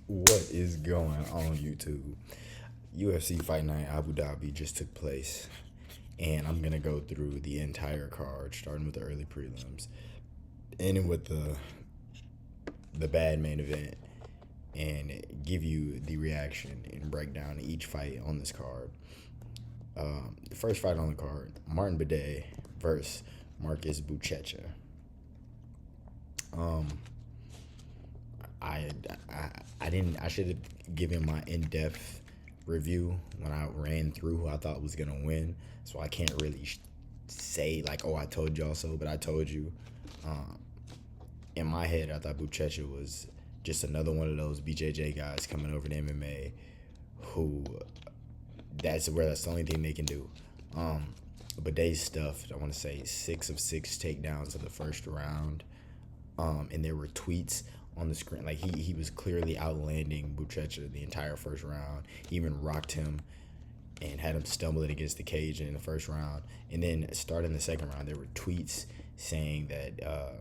What is going on YouTube? UFC Fight Night Abu Dhabi just took place, and I'm gonna go through the entire card, starting with the early prelims, ending with the bad main event, and give you the reaction and breakdown of each fight on this card. The first fight on the card: Martin Bidet versus Marcus Buchecha. Um, I, I I didn't. I should have given my in-depth review when I ran through who I thought was gonna win. So I can't really say like, oh, I told y'all so, but I told you. Um, in my head, I thought Buchecha was just another one of those BJJ guys coming over to MMA who that's the only thing they can do. Um, but they stuffed, I want to say, 6 of 6 takedowns in the first round. And there were tweets on the screen. Like he was clearly outlanding Buchecha the entire first round. He even rocked him and had him stumbling against the cage in the first round. And then starting the second round, there were tweets saying that,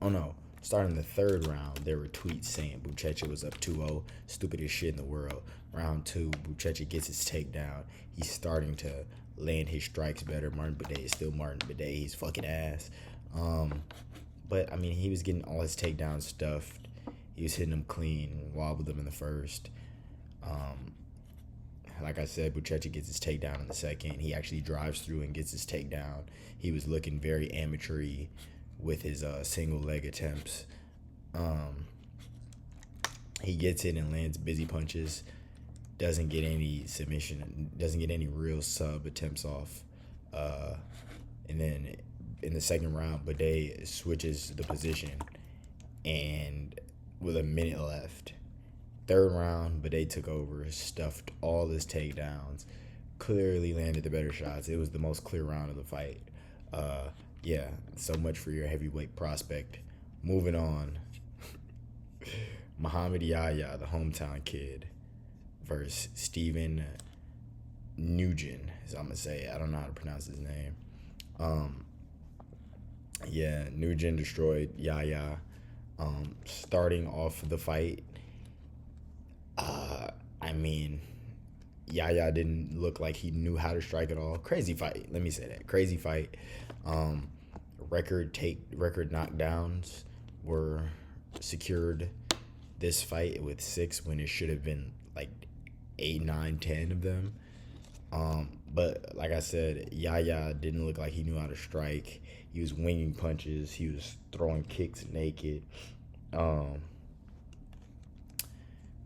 oh no, starting the third round, there were tweets saying Buchecha was up 2-0, stupidest shit in the world. Round two, Buchecha gets his takedown. He's starting to land his strikes better. Martin Bidet is still Martin Bidet. He's fucking ass. But I mean, he was getting all his takedowns stuffed. He was hitting them clean, wobbled them in the first. Um, like I said, Buchecha gets his takedown in the second. He actually drives through and gets his takedown. He was looking very amateur-y with his single leg attempts. Um, he gets it and lands busy punches. Doesn't get any submission. Doesn't get any real sub attempts off. And then in the second round, Bidet switches the position, and with a minute left, third round, Bidet took over, stuffed all his takedowns, clearly landed the better shots. It was the most clear round of the fight. Yeah, so much for your heavyweight prospect. Moving on, Muhammad Yahya, the hometown kid, versus Steven Nugent, as I'm gonna say. I don't know how to pronounce his name. Um, yeah, Nugent destroyed Yahya. Starting off the fight, I mean, Yahya didn't look like he knew how to strike at all. Crazy fight. Let me say that. Crazy fight. Um, record knockdowns were secured this fight with 6 when it should have been like 8, 9, 10 of them. But like I said, Yahya didn't look like he knew how to strike. He was winging punches. He was throwing kicks naked. Um,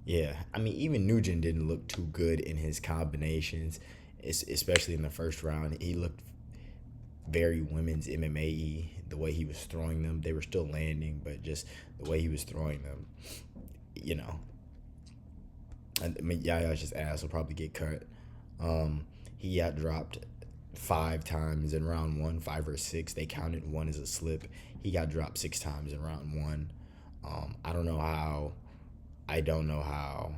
yeah, I mean, even Nugent didn't look too good in his combinations, especially in the first round. He looked very women's MMA. The way he was throwing them, they were still landing, but just the way he was throwing them, you know. I mean, Yaya's just ass will probably get cut. He got dropped 5 times in round one, 5 or 6. They counted one as a slip. He got dropped 6 times in round one. I don't know how. I don't know how.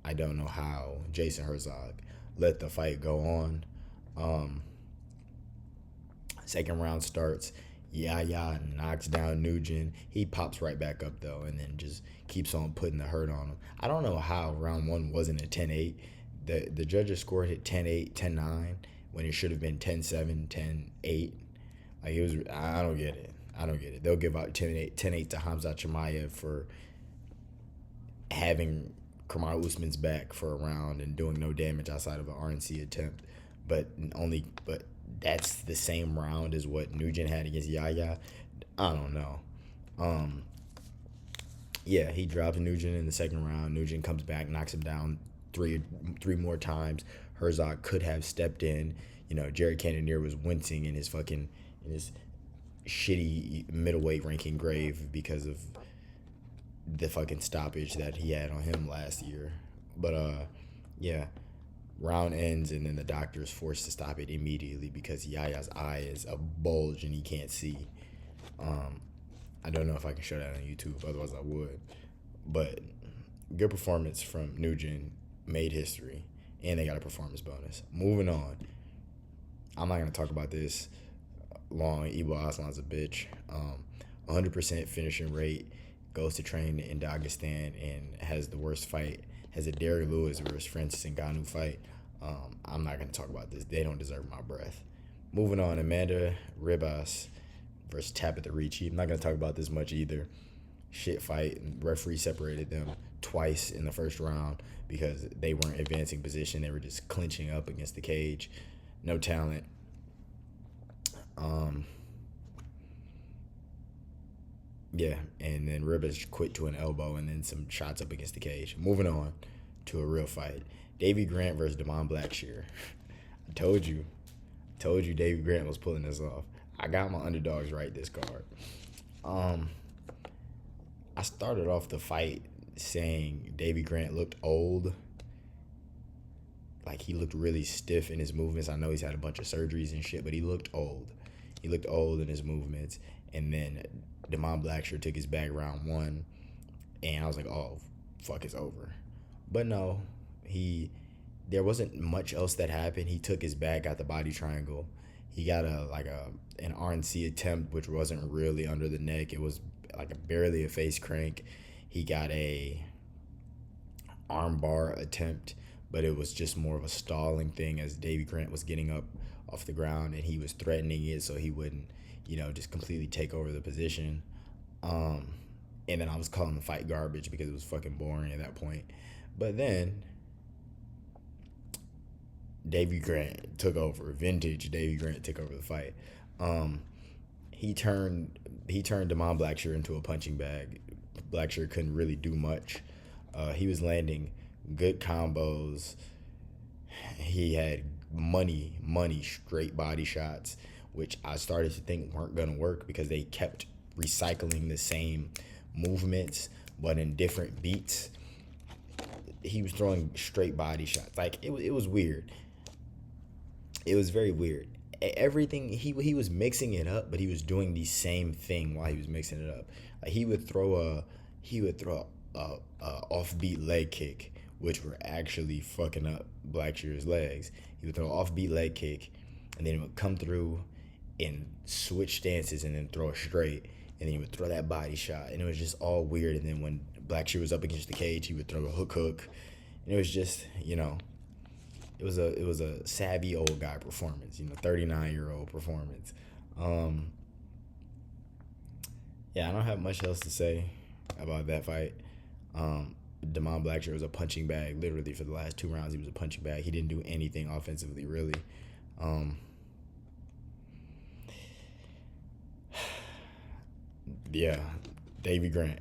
I don't know how Jason Herzog let the fight go on. Um, Second round starts. Yaya knocks down Nugent. He pops right back up though, and then just keeps on putting the hurt on him. I don't know how round one wasn't a 10-8. The judges scored it 10-8, 10-9 when it should have been 10-7, 10-8. Like it was. I don't get it. I don't get it. They'll give out 10-8, 10-8 to Hamza Chimaev for having Kamaru Usman's back for a round and doing no damage outside of an RNC attempt, but that's the same round as what Nugent had against Yaya. I don't know. Um, yeah, he drops Nugent in the second round. Nugent comes back, knocks him down three more times. Herzog could have stepped in. You know, Jared Cannonier was wincing in his shitty middleweight ranking grave because of the fucking stoppage that he had on him last year. But yeah, round ends and then the doctor is forced to stop it immediately because Yaya's eye is a bulge and he can't see. I don't know if I can show that on YouTube, otherwise I would. But good performance from Nugent, made history, and they got a performance bonus. Moving on, I'm not gonna talk about this long. Ibo Aslan's a bitch. 100% finishing rate. goes to train in Dagestan and has the worst fight. Has a Derrick Lewis versus Francis Ngannou fight. I'm not going to talk about this. They don't deserve my breath. Moving on, Amanda Ribas versus Tabitha Ricci. I'm not going to talk about this much either. Shit fight. Referee separated them twice in the first round because they weren't advancing position. They were just clinching up against the cage. No talent. Yeah, and then Ribas quit to an elbow and then some shots up against the cage. Moving on to a real fight. Davey Grant versus Damon Blackshear. I told you Davey Grant was pulling this off. I got my underdogs right this card. I started off the fight saying Davey Grant looked old. Like, he looked really stiff in his movements. I know he's had a bunch of surgeries and shit, but he looked old. He looked old in his movements. And then Damon Blackshear took his back round one, and I was like, oh, fuck, it's over. But no, there wasn't much else that happened. He took his back, got the body triangle. He got an RNC attempt, which wasn't really under the neck. It was barely a face crank. He got a arm bar attempt, but it was just more of a stalling thing as Davey Grant was getting up off the ground, and he was threatening it so he wouldn't, just completely take over the position. And then I was calling the fight garbage because it was fucking boring at that point. But then Davey Grant took over. Vintage Davey Grant took over the fight. He turned Damon Blackshear into a punching bag. Blackshear couldn't really do much. He was landing good combos. He had money straight body shots, which I started to think weren't going to work because they kept recycling the same movements, but in different beats. He was throwing straight body shots. Like, it was weird. It was very weird. Everything, he was mixing it up, but he was doing the same thing while he was mixing it up. Like, he would throw a offbeat leg kick, which were actually fucking up Blackshear's legs. He would throw an offbeat leg kick, and then it would come through and switch stances and then throw it straight, and then he would throw that body shot, and it was just all weird. And then when Blackshear was up against the cage, he would throw a hook, and it was just, it was a savvy old guy performance, 39-year-old performance. Yeah, I don't have much else to say about that fight. Damon Blackshear was a punching bag. Literally for the last 2 rounds, he was a punching bag. He didn't do anything offensively, really. Yeah, Davey Grant,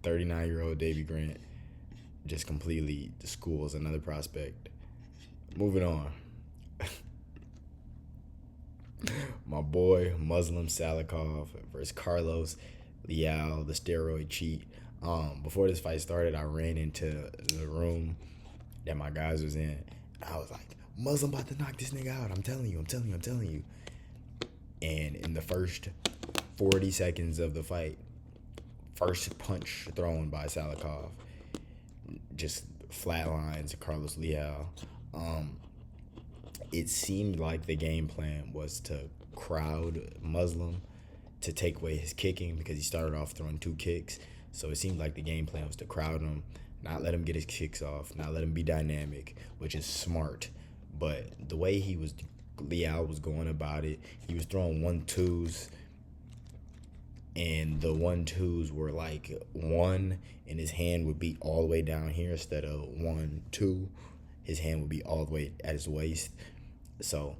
39-year-old Davey Grant, just completely schools another prospect. Moving on. My boy Muslim Salikov versus Carlos Leal, the steroid cheat. Before this fight started, I ran into the room that my guys was in. I was like, Muslim about to knock this nigga out. I'm telling you. And in the first 40 seconds of the fight, first punch thrown by Salikov, just flatlines Carlos Leal. It seemed like the game plan was to crowd Muslim to take away his kicking because he started off throwing 2 kicks. So it seemed like the game plan was to crowd him, not let him get his kicks off, not let him be dynamic, which is smart. But the way Leal was going about it, he was throwing 1-2s, and the 1-2s were like 1, and his hand would be all the way down here instead of 1-2. His hand would be all the way at his waist. So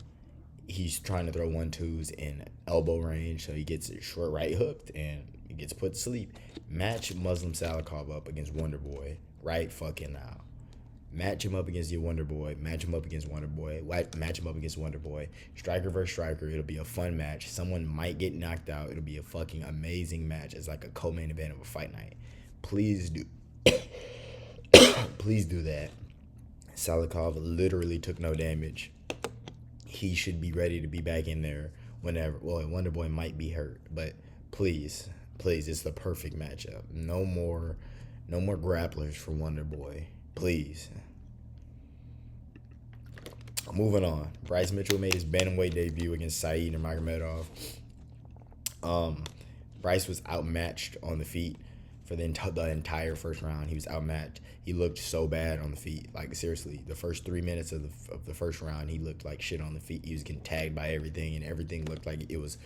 he's trying to throw 1-2s in elbow range, so he gets it short right hooked and he gets put to sleep. Match Muslim Salikov up against Wonder Boy right fucking now. Match him up against your Wonder Boy. Match him up against Wonder Boy. Match him up against Wonder Boy. Striker versus striker. It'll be a fun match. Someone might get knocked out. It'll be a fucking amazing match. It's like a co-main event of a fight night. Please do. Please do that. Salikov literally took no damage. He should be ready to be back in there whenever. Well, Wonder Boy might be hurt, but please, it's the perfect matchup. No more grapplers for Wonder Boy. Please. Moving on. Bryce Mitchell made his bantamweight debut against Saeed Nurmagomedov. Bryce was outmatched on the feet for the entire first round. He was outmatched. He looked so bad on the feet. Like, seriously, the first 3 minutes of the first round, he looked like shit on the feet. He was getting tagged by everything, and everything looked like it was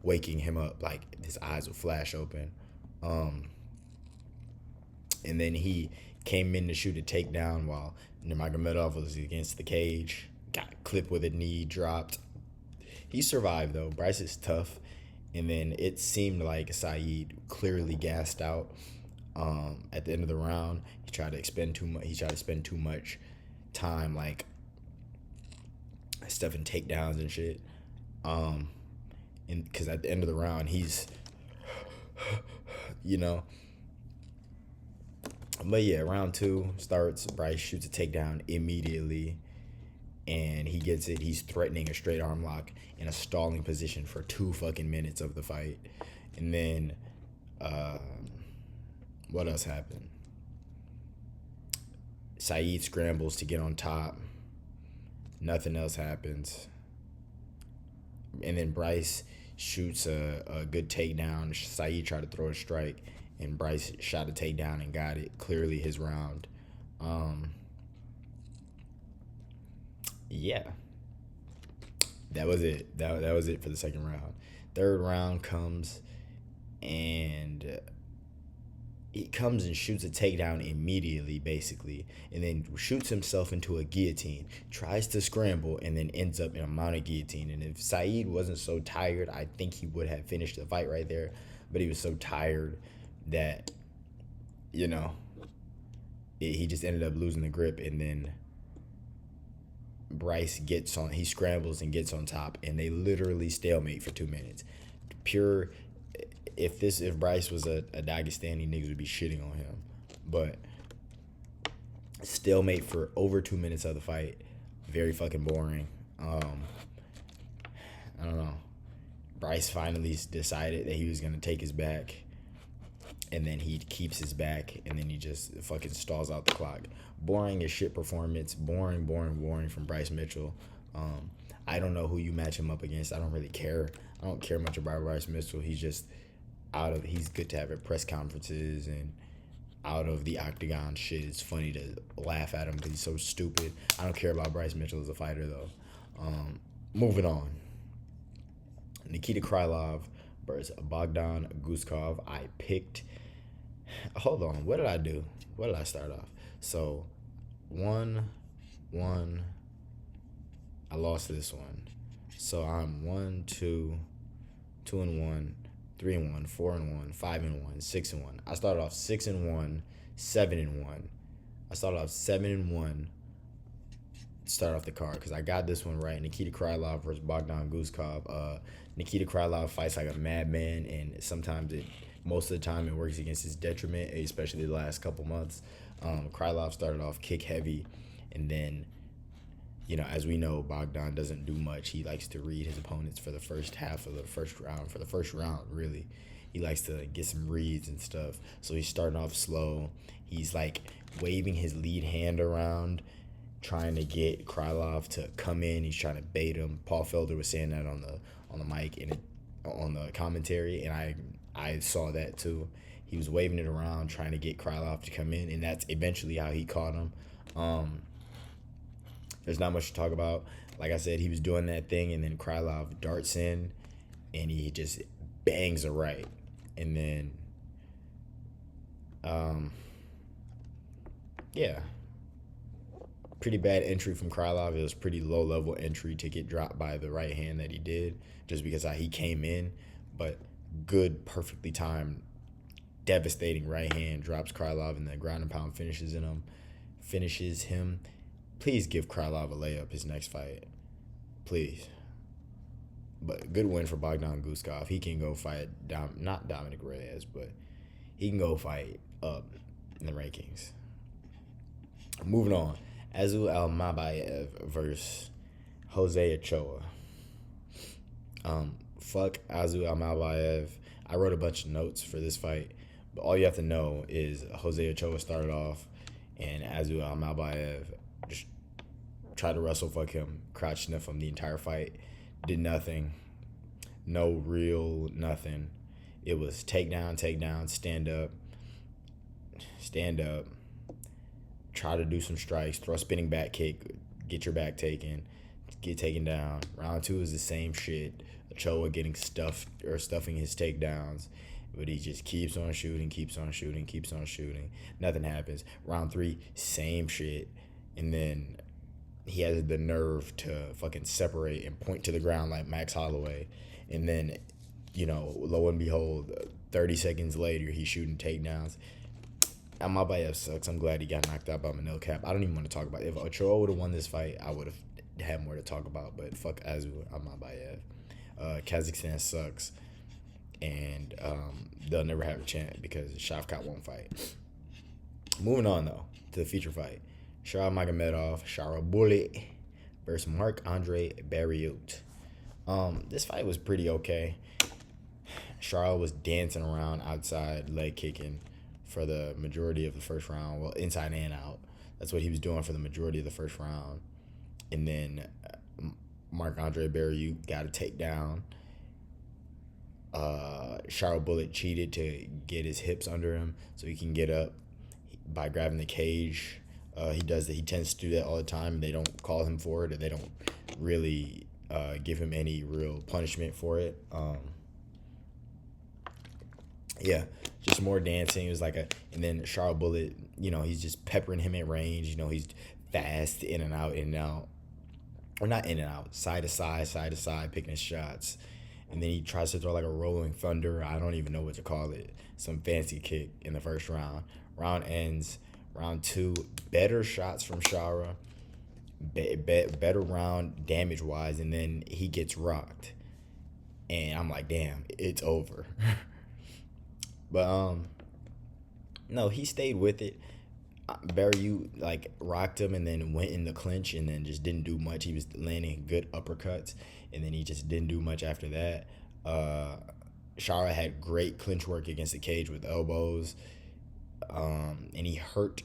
waking him up. Like, his eyes would flash open. And then he came in to shoot a takedown while Nurmagomedov was against the cage. Got clipped with a knee, dropped. He survived, though. Bryce is tough. And then it seemed like Saeed clearly gassed out at the end of the round. He tried to spend too much time, like, stuffing takedowns and shit. And because at the end of the round, he's, you know. But yeah, round 2 starts. Bryce shoots a takedown immediately, and he gets it. He's threatening a straight arm lock in a stalling position for 2 fucking minutes of the fight. And then, what else happened? Saeed scrambles to get on top. Nothing else happens. And then Bryce shoots a good takedown. Saeed tried to throw a strike, and Bryce shot a takedown and got it. Clearly his round. Yeah. That was it. That was it for the second round. Third round comes, and he comes and shoots a takedown immediately, basically, and then shoots himself into a guillotine, tries to scramble, and then ends up in a mounted guillotine. And if Saeed wasn't so tired, I think he would have finished the fight right there. But he was so tired that, you know, he just ended up losing the grip. And then Bryce he scrambles and gets on top, and they literally stalemate for 2 minutes. Pure, if Bryce was a Dagestani, niggas would be shitting on him. But stalemate for over 2 minutes of the fight. Very fucking boring. I don't know. Bryce finally decided that he was going to take his back, and then he keeps his back, and then he just fucking stalls out the clock. Boring as shit performance. Boring from Bryce Mitchell. I don't know who you match him up against. I don't really care. I don't care much about Bryce Mitchell. He's just he's good to have at press conferences and out of the octagon shit. It's funny to laugh at him because he's so stupid. I don't care about Bryce Mitchell as a fighter, though. Moving on. Nikita Krylov versus Bogdan Guskov. Hold on. What did I do? What did I start off? So, 1-1. I lost this one. So, I'm 1-2, 2-1, 3-1, 4-1, 5-1, 6-1. I started off 6-1, 7-1. I started off 7-1 to start off the card because I got this one right. Nikita Krylov versus Bogdan Guskov. Nikita Krylov fights like a madman, and most of the time it works against his detriment, especially the last couple months. Krylov started off kick heavy, and then, you know, as we know, Bogdan doesn't do much. He likes to read his opponents for the first half of the first round. For the first round, really, he likes to get some reads and stuff. So he's starting off slow. He's like waving his lead hand around, trying to get Krylov to come in. He's trying to bait him. Paul Felder was saying that on the mic and on the commentary, and I saw that too. He was waving it around, trying to get Krylov to come in, and that's eventually how he caught him. There's not much to talk about. Like I said, he was doing that thing, and then Krylov darts in, and he just bangs a right. And then, yeah. Pretty bad entry from Krylov. It was pretty low-level entry to get dropped by the right hand that he did, just because he came in. But good, perfectly timed, devastating right hand drops Krylov, and the ground and pound finishes him. Please give Krylov a layup his next fight. Please. But good win for Bogdan Guskov. He can go fight, not Dominic Reyes, but he can go fight up in the rankings. Moving on. Azul Almabayev versus Jose Ochoa. Fuck Azul Almabayev. I wrote a bunch of notes for this fight, but all you have to know is Jose Ochoa started off, and Azul Almabayev just tried to wrestle fuck him, crouch sniff him the entire fight. Did nothing. No real nothing. It was takedown, stand up. stand up, try to do some strikes, throw a spinning back kick, get your back taken, get taken down. Round 2 is the same shit. Ochoa getting stuffing his takedowns, but he just keeps on shooting. Nothing happens. Round 3, same shit. And then he has the nerve to fucking separate and point to the ground like Max Holloway. And then, lo and behold, 30 seconds later, he's shooting takedowns. Amabayev sucks. I'm glad he got knocked out by Manil Cap. I don't even want to talk about it. If Ochoa would have won this fight, I would have had more to talk about. But fuck Azu, Amabayev. Kazakhstan sucks. And they'll never have a chance because Shavkat won't fight. Moving on, though, to the feature fight. Sharab Magomedov, Sharabuli versus Marc-Andre Barriault. This fight was pretty okay. Sharab was dancing around outside, leg kicking for the majority of the first round. Well, inside and out. That's what he was doing for the majority of the first round. And then Marc-Andre Barriault got a takedown. Sharabuli cheated to get his hips under him so he can get up by grabbing the cage. He does that. He tends to do that all the time. They don't call him for it, or they don't really give him any real punishment for it. Yeah, just more dancing. It was like and then Sharabuli, he's just peppering him at range. He's fast, in and out, or not in and out, side to side, picking his shots. And then he tries to throw like a rolling thunder. I don't even know what to call it. Some fancy kick in the first round. Round ends. Round 2, better shots from Shara. Better round damage-wise. And then he gets rocked. And I'm like, damn, it's over. But, no, he stayed with it. Barriault, rocked him and then went in the clinch and then just didn't do much. He was landing good uppercuts, and then he just didn't do much after that. Shara had great clinch work against the cage with elbows, and he hurt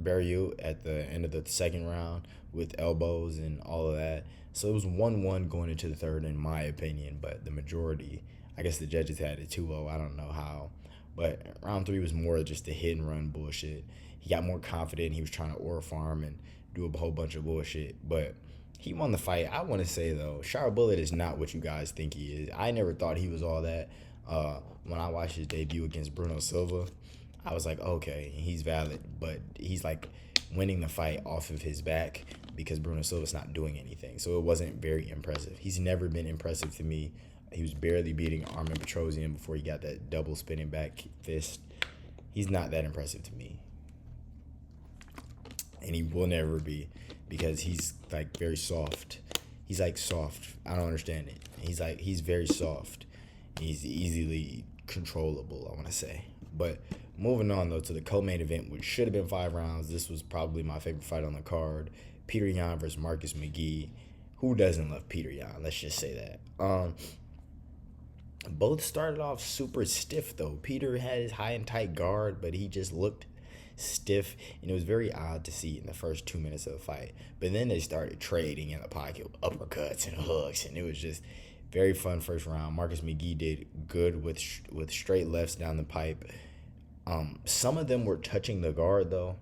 Barriault at the end of the second round with elbows and all of that. So it was 1-1 going into the third, in my opinion, but the majority, I guess the judges had it 2-0. I don't know how. But round 3 was more just the hit and run bullshit. He got more confident. He was trying to aura farm and do a whole bunch of bullshit. But he won the fight. I want to say, though, Sharabuli is not what you guys think he is. I never thought he was all that. When I watched his debut against Bruno Silva, I was like, okay, he's valid. But he's, winning the fight off of his back because Bruno Silva's not doing anything. So it wasn't very impressive. He's never been impressive to me. He was barely beating Armin Petrosian before he got that double spinning back fist. He's not that impressive to me. And he will never be because he's, very soft. He's, soft. I don't understand it. He's very soft. He's easily controllable, I want to say. But moving on, though, to the co-main event, which should have been 5 rounds. This was probably my favorite fight on the card. Peter Yan versus Marcus McGee. Who doesn't love Peter Yan? Let's just say that. Both started off super stiff, though. Peter had his high and tight guard, but he just looked stiff, and it was very odd to see in the first 2 minutes of the fight. But then they started trading in the pocket with uppercuts and hooks, and it was just very fun first round. Marcus McGee did good with straight lefts down the pipe. Some of them were touching the guard, though.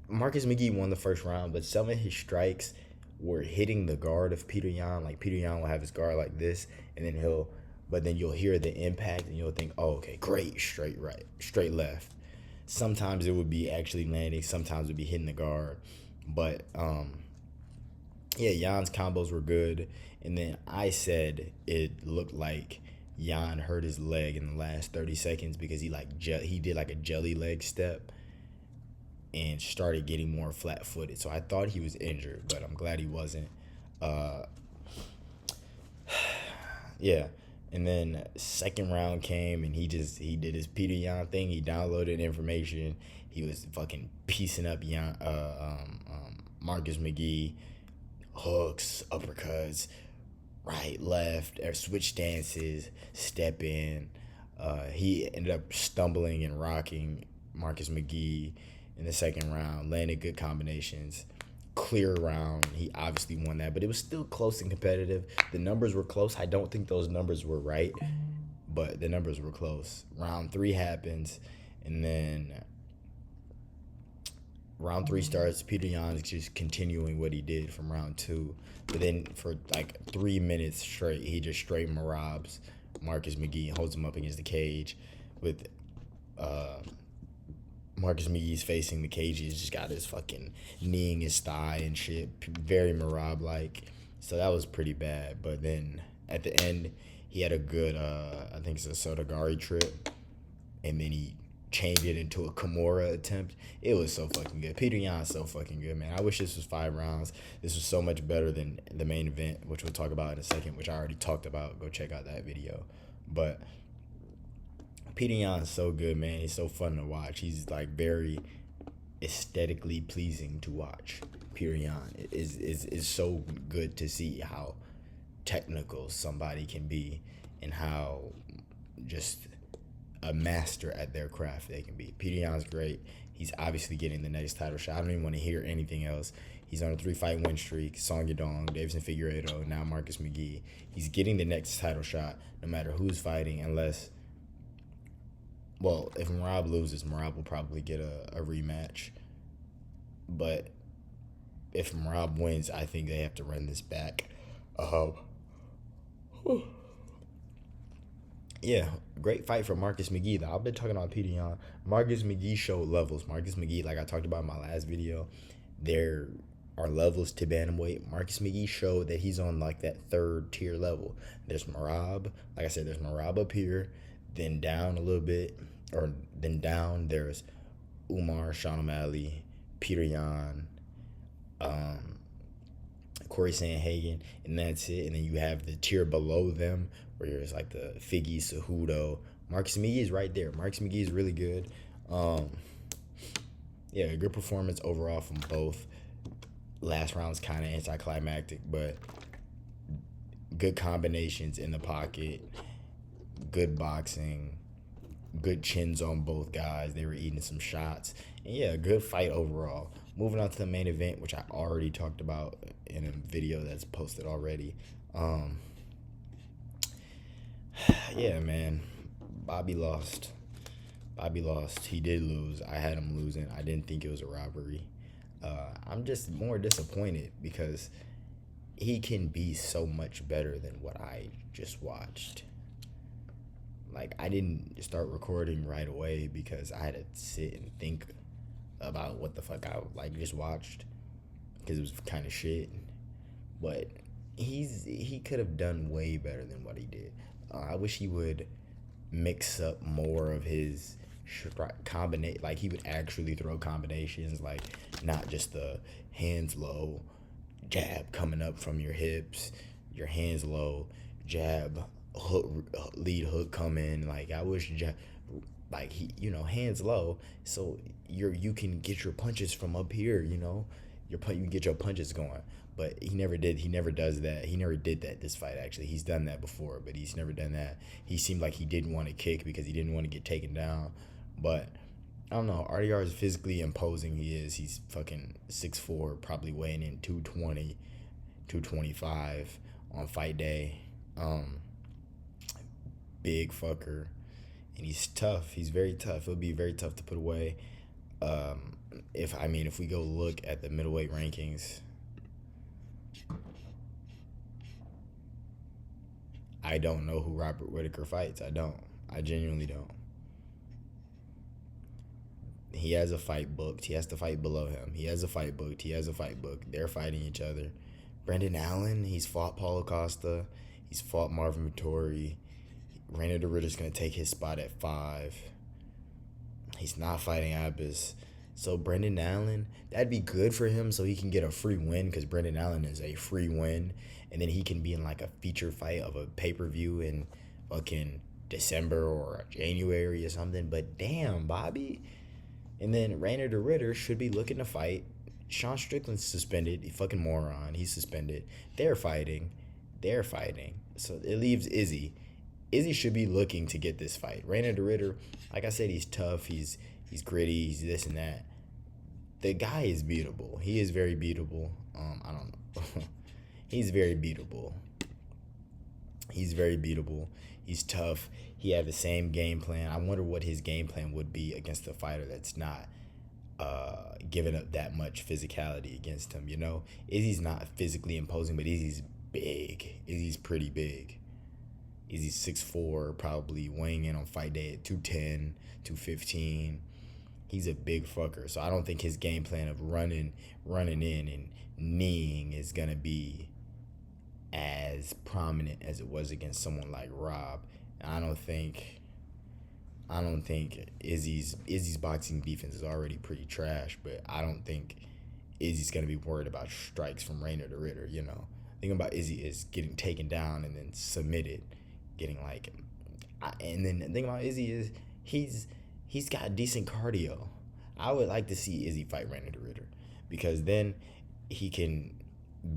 Marcus McGee won the first round, but some of his strikes were hitting the guard of Peter Yan. Peter Yan will have his guard like this, and then you'll hear the impact, and you'll think, oh, okay, great, straight right, straight left. Sometimes it would be actually landing, sometimes it would be hitting the guard. But, Yan's combos were good. And then I said it looked like Yan hurt his leg in the last 30 seconds because he did a jelly leg step and started getting more flat-footed. So I thought he was injured, but I'm glad he wasn't. Yeah. And then second round came, and he did his Peter Yan thing. He downloaded information. He was fucking piecing up Marcus McGee, hooks, uppercuts, right, left, or switch stances, step in. He ended up stumbling and rocking Marcus McGee in the second round, landed good combinations. Clear round. He obviously won that, but it was still close and competitive. The numbers were close. I don't think those numbers were right, but the numbers were close. Round 3 happens, And then round 3 starts. Peter Yan is just continuing what he did from round 2. But then for like 3 minutes straight, he just straight Marabs Marcus McGee, holds him up against the cage with Marcus McGee's facing the cage. He's just got his fucking kneeing his thigh and shit. Very Marab-like. So that was pretty bad. But then at the end, he had a good, I think it's a Sotogari trip. And then he changed it into a Kimura attempt. It was so fucking good. Peter Yan's so fucking good, man. I wish this was 5 rounds. This was so much better than the main event, which we'll talk about in a second, which I already talked about. Go check out that video. But Peter Yan is so good, man. He's so fun to watch. He's like very aesthetically pleasing to watch. Peter Yan is so good to see how technical somebody can be and how just a master at their craft they can be. Peter Yan's great. He's obviously getting the next title shot. I don't even want to hear anything else. He's on a 3-fight win streak. Song Yadong, Davison Figueiredo, now Marcus McGee. He's getting the next title shot no matter who's fighting, unless, well, if Merab loses, Merab will probably get a rematch. But if Merab wins, I think they have to run this back. Yeah, great fight for Marcus McGee, though. I've been talking about Peter Yan. Marcus McGee showed levels. Marcus McGee, like I talked about in my last video, there are levels to bantamweight. Marcus McGee showed that he's on like that 3rd tier level. There's Merab. Like I said, there's Merab up here. Then down a little bit, or then down, there's Umar, Sean O'Malley, Peter Yan, Corey Sandhagen, and that's it. And then you have the tier below them, where there's like the Figgy, Cejudo. Marcus McGee is right there. Marcus McGee is really good. Yeah, good performance overall from both. Last round's kind of anticlimactic, but good combinations in the pocket, good boxing, good chins on both guys. They were eating some shots. And yeah, good fight overall. Moving on to the main event, which I already talked about in a video that's posted already. Yeah, man. Bobby lost. He did lose. I had him losing. I didn't think it was a robbery. I'm just more disappointed because he can be so much better than what I just watched. Like, I didn't start recording right away because I had to sit and think about what the fuck I just watched, because it was kind of shit. But he could have done way better than what he did. I wish he would mix up more of his combination. Like, he would actually throw combinations, like not just the hands low jab coming up from your hips, your hands low jab hook, lead hook come in. Like, I wish like he, hands low, so you can get your punches from up here. You can get your punches going. But he never did. He never does that. He never did that this fight, actually. He's done that before, but he's never done that. He seemed like he didn't want to kick because he didn't want to get taken down. But I don't know. RDR is physically imposing. He is. He's fucking 6'4", probably weighing in 220, 225 on fight day. Big fucker. And he's tough. He's very tough. It'll be very tough to put away. If we go look at the middleweight rankings, I don't know who Robert Whittaker fights. I don't. I genuinely don't. He has a fight booked. He has to fight below him. He has a fight booked. They're fighting each other. Brendan Allen, he's fought Paulo Costa. He's fought Marvin Vettori. Rainer de Ritter's going to take his spot at 5. He's not fighting Abis. So Brendan Allen, that'd be good for him so he can get a free win, because Brendan Allen is a free win. And then he can be in like a feature fight of a pay-per-view in fucking December or January or something. But damn, Bobby. And then Rainer de Ritter should be looking to fight. Sean Strickland's suspended. He fucking moron. He's suspended. They're fighting. So it leaves Izzy. Izzy should be looking to get this fight. Rainer de Ritter, like I said, he's tough. He's gritty. He's this and that. The guy is beatable. He is very beatable. I don't know. He's very beatable. He's tough. He had the same game plan. I wonder what his game plan would be against a fighter that's not giving up that much physicality against him. You know, Izzy's not physically imposing, but Izzy's big. Izzy's pretty big. Izzy's 6'4", probably weighing in on fight day at 210, 215. He's a big fucker. So I don't think his game plan of running in and kneeing is gonna be as prominent as it was against someone like Rob. And I don't think Izzy's boxing defense is already pretty trash, but I don't think Izzy's gonna be worried about strikes from Rainer to Ritter. You know, the thing about Izzy is getting taken down and then submitted, and then the thing about Izzy is he's got decent cardio. I would like to see Izzy fight Rainer to Ritter, because then he can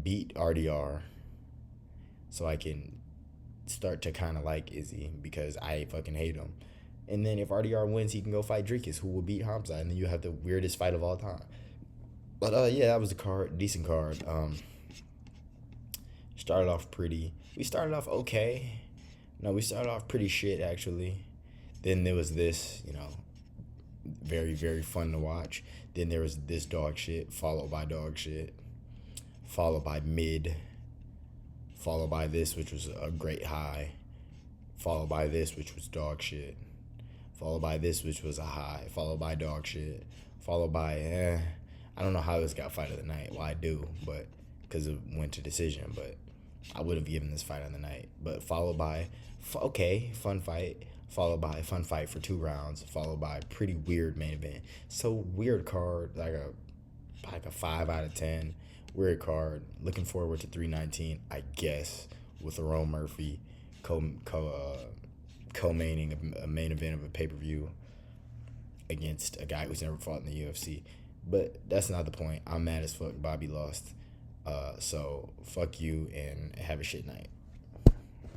beat RDR, so I can start to kind of like Izzy, because I fucking hate him. And then if RDR wins, he can go fight Dricus, who will beat Hamza, and then you have the weirdest fight of all time. But yeah, that was the card, decent card. Started off pretty. We started off okay. No, we started off pretty shit, actually. Then there was this, very, very fun to watch. Then there was this dog shit, followed by dog shit, followed by mid, followed by this, which was a great high, followed by this, which was dog shit, followed by this, which was a high, followed by dog shit, followed by, I don't know how this got fight of the night. Well, I do, but because it went to decision, but I would have given this fight of the night. But followed by, fun fight, followed by fun fight for 2 rounds, followed by pretty weird main event. So weird card, like a 5 out of 10. Weird card. Looking forward to 319, I guess, with Aaron Murphy co-maining a main event of a pay-per-view against a guy who's never fought in the UFC. But that's not the point. I'm mad as fuck Bobby lost. So fuck you and have a shit night.